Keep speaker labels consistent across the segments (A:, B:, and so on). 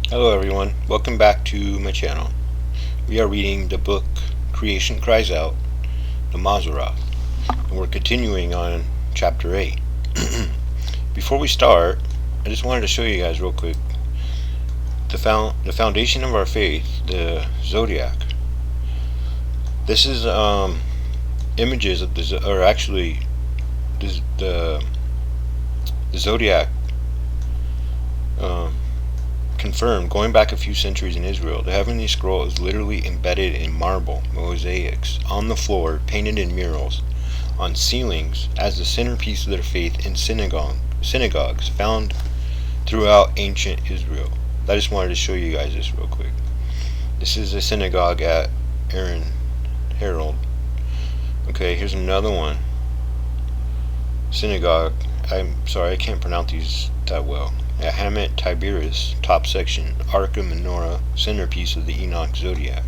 A: Hello everyone, welcome back to my channel. We are reading the book Creation Cries Out, the Mazzaroth, and we're continuing on chapter 8. Before we start, I just wanted to show you guys real quick the foundation of our faith, the zodiac. This is images of the zodiac confirmed going back a few centuries in Israel. The heavenly scroll is literally embedded in marble mosaics on the floor, painted in murals on ceilings as the centerpiece of their faith in synagogues found throughout ancient Israel. I just wanted to show you guys this real quick. This is a synagogue at Harold. Okay, here's another one. Synagogue. I'm sorry, I can't pronounce these that well. At Hamet Tiberias, top section, Ark of Menorah, centerpiece of the Enoch Zodiac.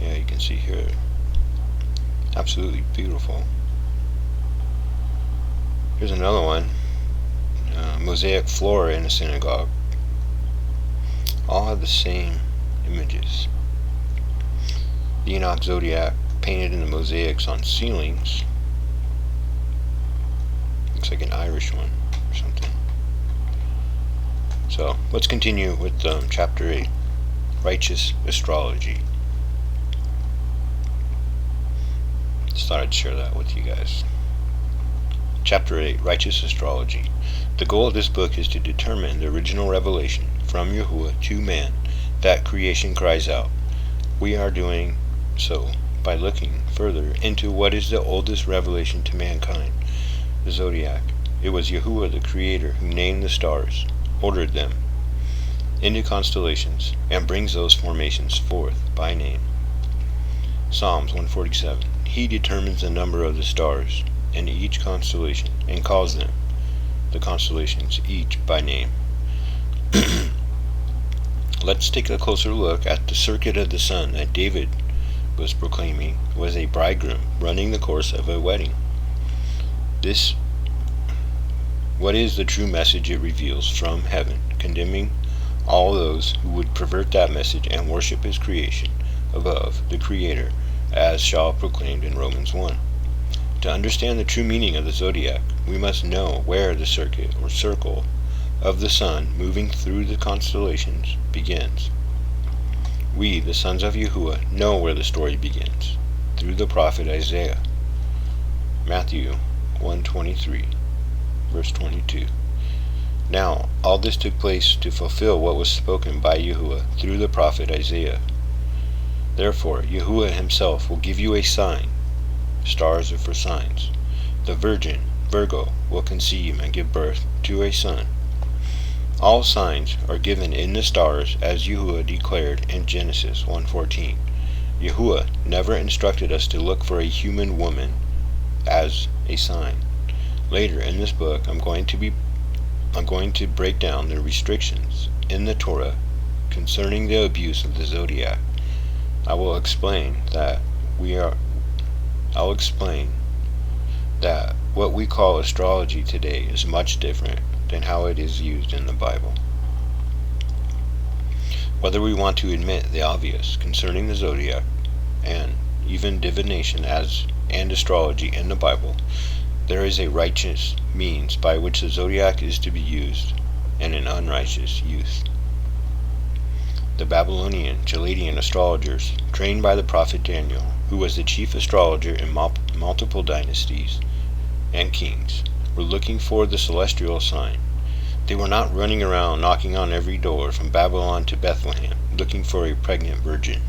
A: Yeah, you can see here. Absolutely beautiful. Here's another one. Mosaic floor in a synagogue. All have the same images. The Enoch Zodiac painted in the mosaics on ceilings. Looks like an Irish one or something. So let's continue with chapter 8, Righteous Astrology. Just thought I'd share that with you guys. Chapter 8, Righteous Astrology. The goal of this book is to determine the original revelation from Yahuwah to man that creation cries out. We are doing so by looking further into what is the oldest revelation to mankind, the zodiac. It was Yahuwah the Creator who named the stars, ordered them into constellations, and brings those formations forth by name. Psalms 147. He determines the number of the stars in each constellation, and calls them, the constellations, each by name. Let's take a closer look at the circuit of the sun that David was proclaiming was a bridegroom running the course of a wedding. What is the true message it reveals from heaven, condemning all those who would pervert that message and worship his creation above the Creator, as SHAUL proclaimed in Romans 1. To understand the true meaning of the zodiac, we must know where the circuit or circle of the sun moving through the constellations begins. We, the sons of Yahuwah, know where the story begins, through the prophet Isaiah. Matthew 1:23. Verse 22. Now, all this took place to fulfill what was spoken by Yahuwah through the prophet Isaiah. Therefore, Yahuwah himself will give you a sign. Stars are for signs. The virgin, Virgo, will conceive and give birth to a son. All signs are given in the stars, as Yahuwah declared in Genesis 1:14. Yahuwah never instructed us to look for a human woman as a sign. Later in this book, I'm going to break down the restrictions in the Torah concerning the abuse of the zodiac. I'll explain that what we call astrology today is much different than how it is used in the Bible. Whether we want to admit the obvious concerning the zodiac and even divination and astrology in the Bible, there is a righteous means by which the zodiac is to be used, and an unrighteous use. The Babylonian, Chaldean astrologers, trained by the prophet Daniel, who was the chief astrologer in multiple dynasties and kings, were looking for the celestial sign. They were not running around knocking on every door from Babylon to Bethlehem, looking for a pregnant virgin.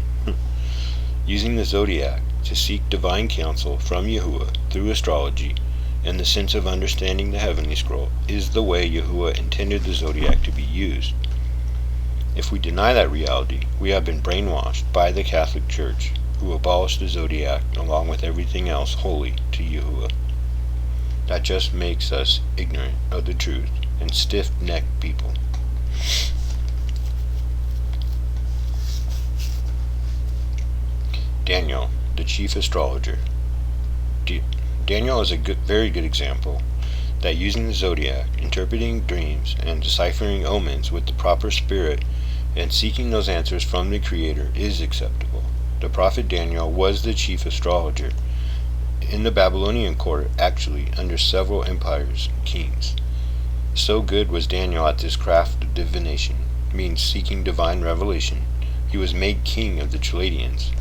A: Using the zodiac to seek divine counsel from Yahuwah through astrology, in the sense of understanding the heavenly scroll, is the way Yahuwah intended the zodiac to be used. If we deny that reality, we have been brainwashed by the Catholic Church, who abolished the zodiac along with everything else holy to Yahuwah. That just makes us ignorant of the truth and stiff-necked people. Daniel, the chief astrologer. Daniel is a very good example that using the zodiac, interpreting dreams, and deciphering omens with the proper spirit and seeking those answers from the Creator is acceptable. The prophet Daniel was the chief astrologer in the Babylonian court, actually under several empires and kings. So good was Daniel at this craft of divination, means seeking divine revelation, he was made king of the Chaldeans,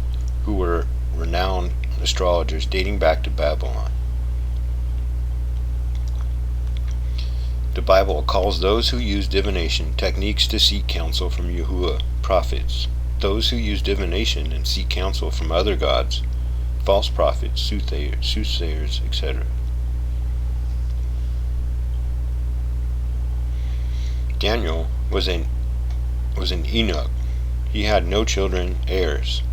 A: who were renowned astrologers dating back to Babylon. The Bible calls those who use divination techniques to seek counsel from Yahuwah prophets. Those who use divination and seek counsel from other gods, false prophets, soothsayers, etc. Daniel was an eunuch. He had no children, heirs.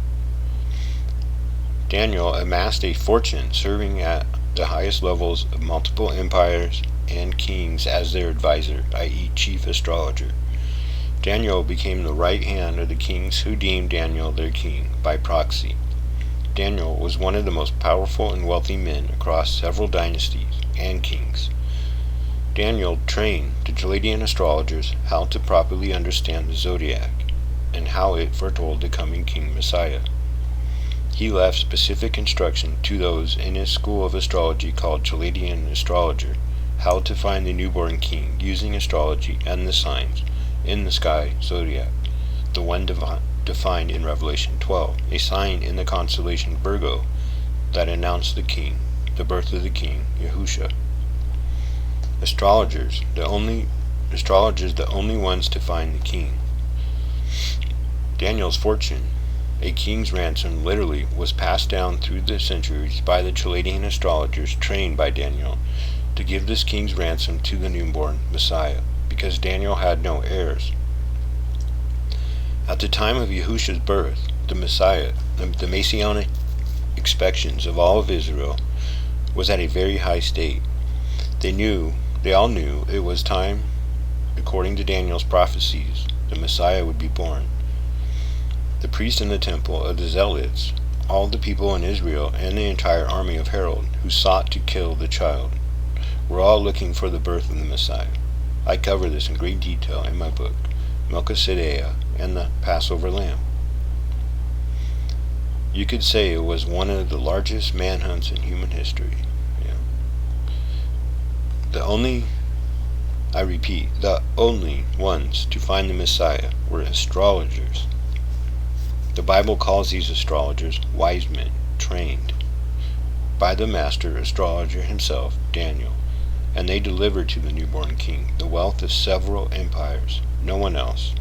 A: Daniel amassed a fortune serving at the highest levels of multiple empires and kings as their advisor, i.e. chief astrologer. Daniel became the right hand of the kings who deemed Daniel their king by proxy. Daniel was one of the most powerful and wealthy men across several dynasties and kings. Daniel trained the Chaldean astrologers how to properly understand the zodiac and how it foretold the coming King Messiah. He left specific instruction to those in his school of astrology called Chaldean Astrologer how to find the newborn king using astrology and the signs in the sky zodiac, the one defined in Revelation 12, a sign in the constellation Virgo that announced the king, the birth of the king, Yahusha. Astrologers, the only ones to find the king. Daniel's fortune, a king's ransom, literally was passed down through the centuries by the Chaldean astrologers trained by Daniel to give this king's ransom to the newborn Messiah, because Daniel had no heirs. At the time of Yahusha's birth, the Messiah, the Messianic expectations of all of Israel, was at a very high state. They all knew it was time, according to Daniel's prophecies, the Messiah would be born. The priest in the temple of the Zealots, all the people in Israel, and the entire army of Herod, who sought to kill the child, were all looking for the birth of the Messiah. I cover this in great detail in my book, Melchizedek and the Passover Lamb. You could say it was one of the largest manhunts in human history. The only ones to find the Messiah were astrologers. The Bible calls these astrologers wise men, trained by the master astrologer himself, Daniel, and they delivered to the newborn king the wealth of several empires. No one else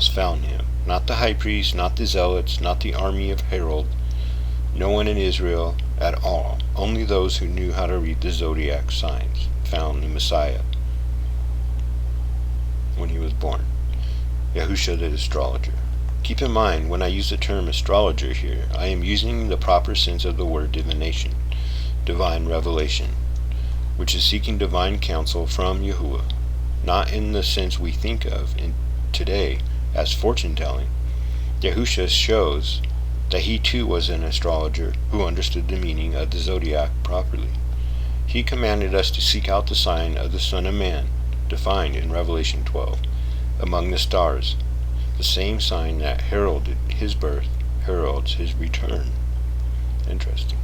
A: found him. Not the high priest, not the zealots, not the army of Herod. No one in Israel at all. Only those who knew how to read the zodiac signs found the Messiah when he was born. Yahusha the Astrologer. Keep in mind, when I use the term astrologer here, I am using the proper sense of the word divination, divine revelation, which is seeking divine counsel from Yahuwah, not in the sense we think of in today as fortune-telling. Yahusha shows that he too was an astrologer who understood the meaning of the zodiac properly. He commanded us to seek out the sign of the Son of Man, defined in Revelation 12, among the stars, the same sign that heralded his birth, heralds his return. Interesting.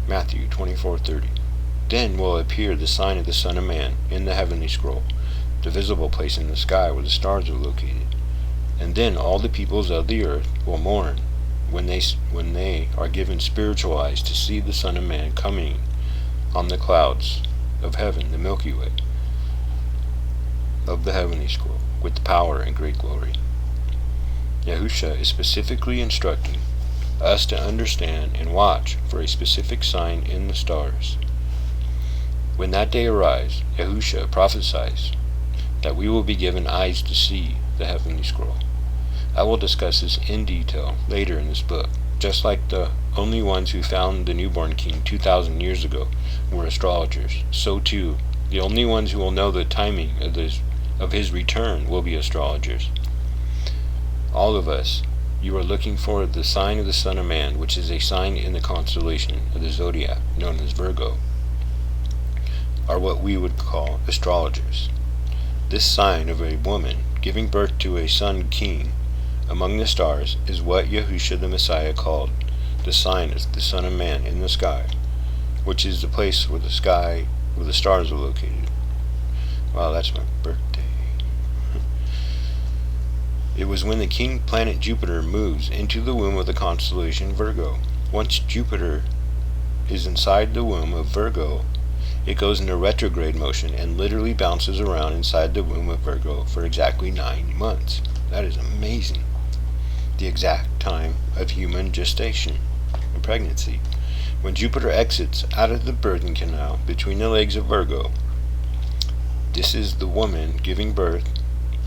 A: Matthew 24:30. Then will appear the sign of the Son of Man in the heavenly scroll, the visible place in the sky where the stars are located. And then all the peoples of the earth will mourn when they are given spiritual eyes to see the Son of Man coming on the clouds of heaven, the Milky Way of the heavenly scroll, with power and great glory. Yahusha is specifically instructing us to understand and watch for a specific sign in the stars. When that day arrives, Yahusha prophesies that we will be given eyes to see the heavenly scroll. I will discuss this in detail later in this book. Just like the only ones who found the newborn king 2,000 years ago were astrologers, so too the only ones who will know the timing of his return will be astrologers. All of us, you are looking for the sign of the Son of Man, which is a sign in the constellation of the zodiac, known as Virgo, are what we would call astrologers. This sign of a woman giving birth to a son king among the stars, is what Yahusha the Messiah called the sign of the Son of Man in the sky, which is the place where the stars are located. Wow, that's my birthday. It was when the king planet Jupiter moves into the womb of the constellation Virgo. Once Jupiter is inside the womb of Virgo, it goes into retrograde motion and literally bounces around inside the womb of Virgo for exactly 9 months. That is amazing. The exact time of human gestation and pregnancy. When Jupiter exits out of the birthing canal between the legs of Virgo, this is the woman giving birth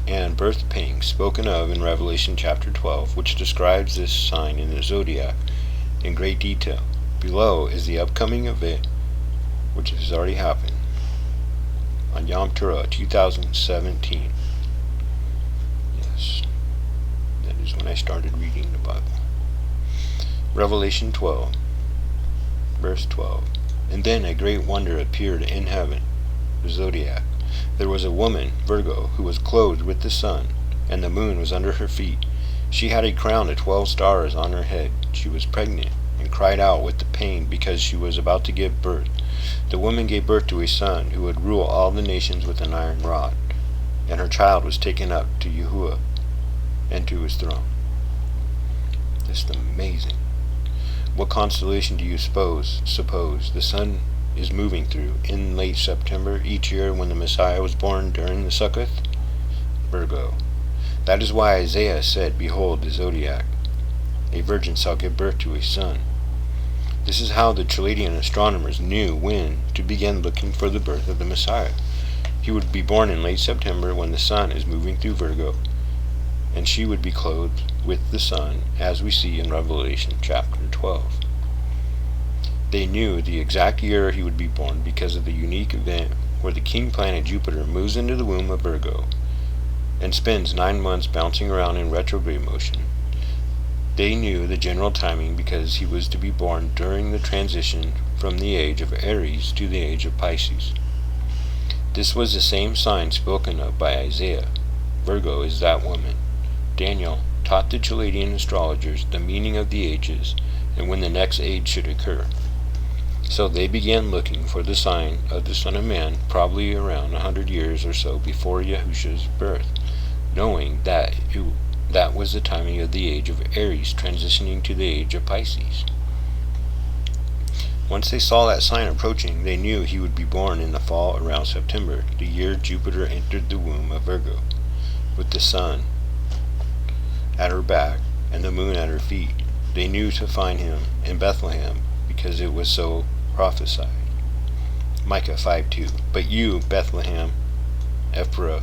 A: and birth pangs spoken of in Revelation chapter 12, which describes this sign in the zodiac in great detail. Below is the upcoming event, which has already happened, on Yom Teruah 2017. Yes, that is when I started reading the Bible. Revelation 12, verse 12. And then a great wonder appeared in heaven, the zodiac. There was a woman, Virgo, who was clothed with the sun, and the moon was under her feet. She had a crown of 12 stars on her head. She was pregnant, and cried out with the pain because she was about to give birth. The woman gave birth to a son who would rule all the nations with an iron rod, and her child was taken up to Yahuwah and to his throne. Just amazing. What constellation do you suppose the sun is moving through in late September each year when the Messiah was born during the Sukkot? Virgo. That is why Isaiah said, "Behold the zodiac, a virgin shall give birth to a son." This is how the Chaldean astronomers knew when to begin looking for the birth of the Messiah. He would be born in late September when the sun is moving through Virgo, and she would be clothed with the sun, as we see in Revelation chapter 12. They knew the exact year he would be born because of the unique event where the king planet Jupiter moves into the womb of Virgo and spends 9 months bouncing around in retrograde motion. They knew the general timing because he was to be born during the transition from the age of Aries to the age of Pisces. This was the same sign spoken of by Isaiah. Virgo is that woman. Daniel taught the Chaldean astrologers the meaning of the ages and when the next age should occur. So they began looking for the sign of the Son of Man probably around 100 years or so before Yahusha's birth, knowing that that was the timing of the age of Aries transitioning to the age of Pisces. Once they saw that sign approaching, they knew he would be born in the fall around September, the year Jupiter entered the womb of Virgo, with the sun at her back and the moon at her feet. They knew to find him in Bethlehem because it was so prophesied. Micah 5:2. But you, Bethlehem Ephraim,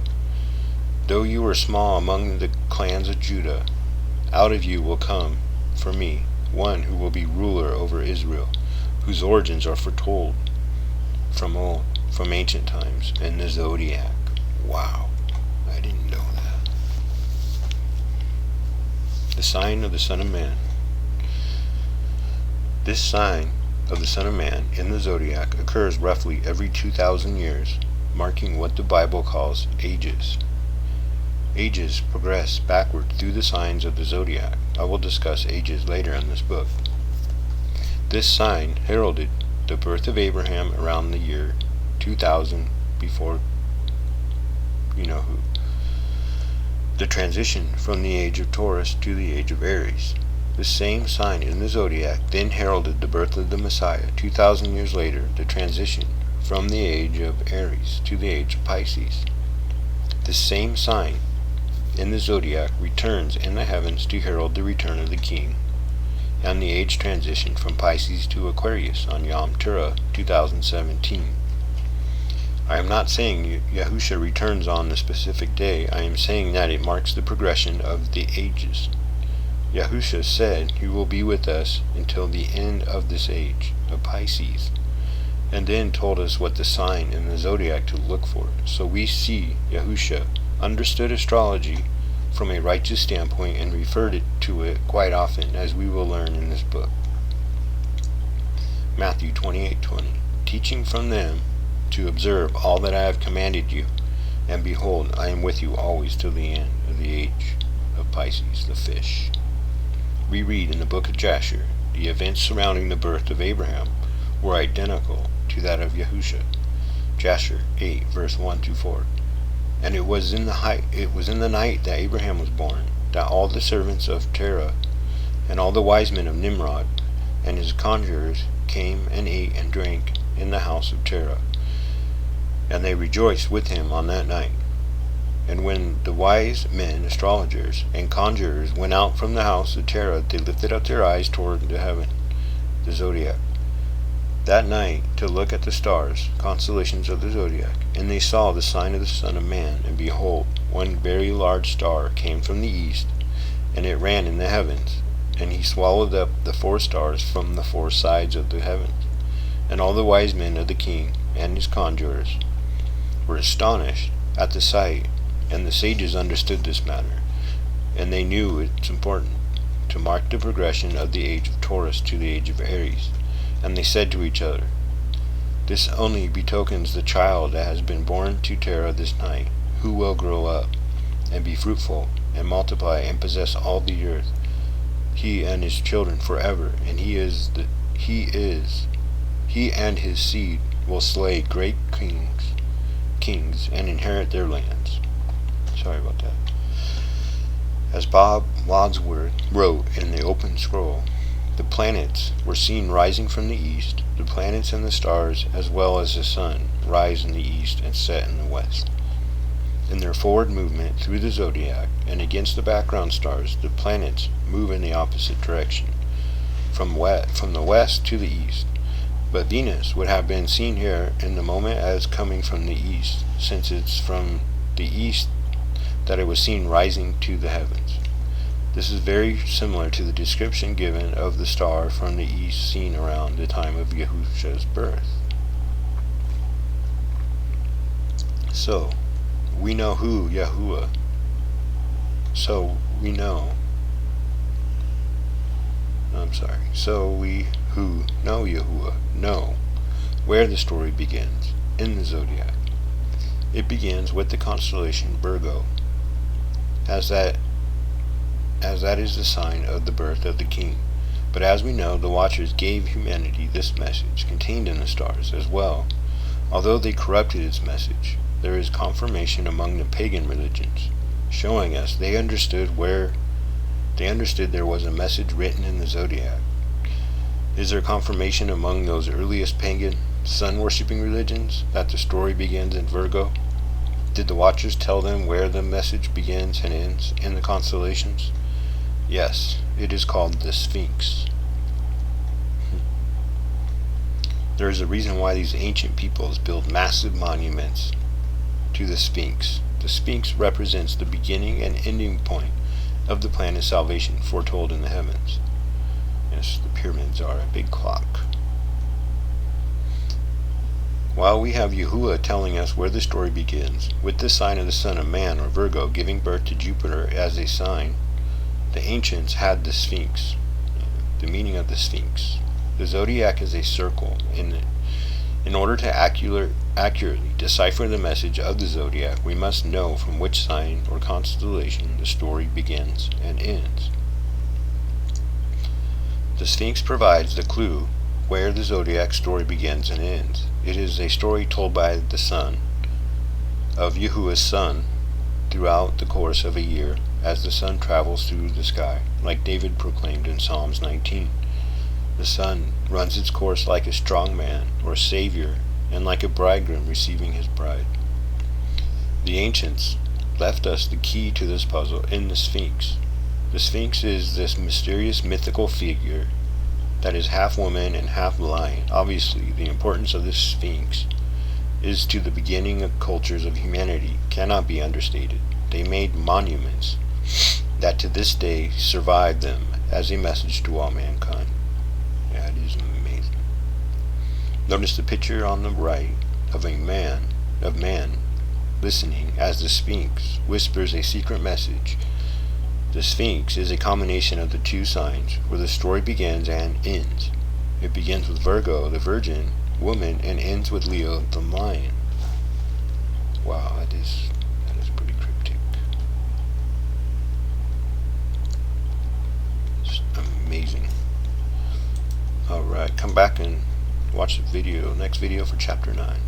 A: though you are small among the clans of Judah, out of you will come for me one who will be ruler over Israel, whose origins are foretold from old, from ancient times, in the zodiac. Wow, I didn't know that. The sign of the Son of Man. This sign of the Son of Man in the zodiac occurs roughly every 2,000 years, marking what the Bible calls ages. Ages progress backward through the signs of the zodiac. I will discuss ages later in this book. This sign heralded the birth of Abraham around the year 2000 before you know who. The transition from the age of Taurus to the age of Aries. The same sign in the zodiac then heralded the birth of the Messiah 2,000 years later, the transition from the age of Aries to the age of Pisces. The same sign in the zodiac returns in the heavens to herald the return of the king and the age transition from Pisces to Aquarius on Yom Teruah 2017. I am not saying Yahusha returns on the specific day. I am saying that it marks the progression of the ages. Yahusha said he will be with us until the end of this age of Pisces, and then told us what the sign in the zodiac to look for. So we see Yahusha understood astrology from a righteous standpoint and referred to it quite often, as we will learn in this book. Matthew 28:20, teaching from them to observe all that I have commanded you. And behold, I am with you always till the end of the age of Pisces, the fish. We read in the book of Jasher, the events surrounding the birth of Abraham were identical to that of Yahusha. Jasher 8, verse 1-4. And it was in the night that Abraham was born, that all the servants of Terah and all the wise men of Nimrod and his conjurers came and ate and drank in the house of Terah. And they rejoiced with him on that night. And when the wise men, astrologers, and conjurers went out from the house of Terah, they lifted up their eyes toward the heaven, the zodiac, that night to look at the stars, constellations of the zodiac. And they saw the sign of the Son of Man, and behold, one very large star came from the east, and it ran in the heavens, and he swallowed up the 4 stars from the 4 sides of the heavens. And all the wise men of the king and his conjurers were astonished at the sight, and the sages understood this matter, and they knew its importance, to mark the progression of the age of Taurus to the age of Aries. And they said to each other, this only betokens the child that has been born to Terah this night, who will grow up, and be fruitful, and multiply, and possess all the earth, he and his children forever. And he and his seed will slay great kings, and inherit their lands. Sorry about that. As Bob Wadsworth wrote in the open scroll, the planets were seen rising from the east. The planets and the stars, as well as the sun, rise in the east and set in the west. In their forward movement through the zodiac and against the background stars, the planets move in the opposite direction, from the west to the east. But Venus would have been seen here in the moment as coming from the east, since it's from the east that it was seen rising to the heavens. This is very similar to the description given of the star from the east seen around the time of Yahusha's birth. So, we know who Yahuwah. So we who know Yahuwah know where the story begins in the zodiac. It begins with the constellation Virgo, as that is the sign of the birth of the king. But as we know, the Watchers gave humanity this message contained in the stars as well. Although they corrupted its message, there is confirmation among the pagan religions, showing us they understood there was a message written in the zodiac. Is there confirmation among those earliest pagan, sun-worshipping religions that the story begins in Virgo? Did the Watchers tell them where the message begins and ends in the constellations? Yes, it is called the Sphinx. There is a reason why these ancient peoples build massive monuments to the Sphinx. The Sphinx represents the beginning and ending point of the plan of salvation foretold in the heavens. Yes, the pyramids are a big clock. While we have Yahuwah telling us where the story begins, with the sign of the Son of Man, or Virgo, giving birth to Jupiter as a sign, the ancients had the Sphinx. The meaning of the Sphinx. The zodiac is a circle. In order to accurately decipher the message of the zodiac, we must know from which sign or constellation the story begins and ends. The Sphinx provides the clue where the zodiac story begins and ends. It is a story told by the son of Yahuwah's son throughout the course of a year, as the sun travels through the sky, like David proclaimed in Psalms 19. The sun runs its course like a strong man or savior, and like a bridegroom receiving his bride. The ancients left us the key to this puzzle in the Sphinx. The Sphinx is this mysterious mythical figure that is half woman and half lion. Obviously, the importance of the Sphinx is to the beginning of cultures of humanity cannot be understated. They made monuments that to this day survive them as a message to all mankind. Yeah, it is amazing. Notice the picture on the right of man listening as the Sphinx whispers a secret message. The Sphinx is a combination of the two signs where the story begins and ends. It begins with Virgo, the virgin woman, and ends with Leo, the lion. Wow, that is Alright, come back and watch the next video for chapter 9.